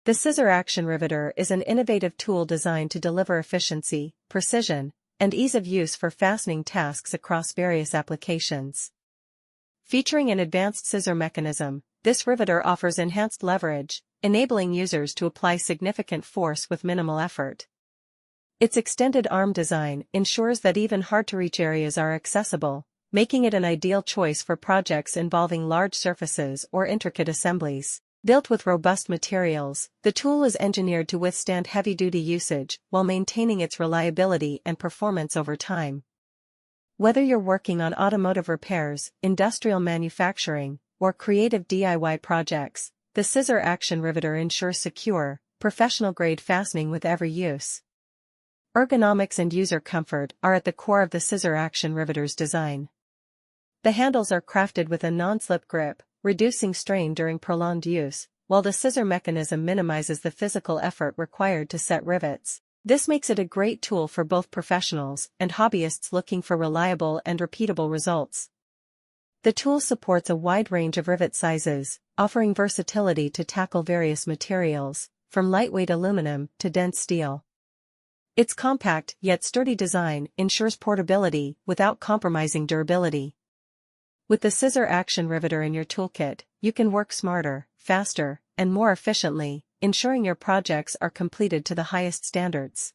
The Scissor Action Riveter is an innovative tool designed to deliver efficiency, precision, and ease of use for fastening tasks across various applications. Featuring an advanced scissor mechanism, this riveter offers enhanced leverage, enabling users to apply significant force with minimal effort. Its extended arm design ensures that even hard-to-reach areas are accessible, making it an ideal choice for projects involving large surfaces or intricate assemblies. Built with robust materials, the tool is engineered to withstand heavy-duty usage while maintaining its reliability and performance over time. Whether you're working on automotive repairs, industrial manufacturing, or creative DIY projects, the Scissor Action Riveter ensures secure, professional-grade fastening with every use. Ergonomics and user comfort are at the core of the Scissor Action Riveter's design. The handles are crafted with a non-slip grip, reducing strain during prolonged use, while the scissor mechanism minimizes the physical effort required to set rivets. This makes it a great tool for both professionals and hobbyists looking for reliable and repeatable results. The tool supports a wide range of rivet sizes, offering versatility to tackle various materials, from lightweight aluminum to dense steel. Its compact yet sturdy design ensures portability without compromising durability. With the Scissor Action Riveter in your toolkit, you can work smarter, faster, and more efficiently, ensuring your projects are completed to the highest standards.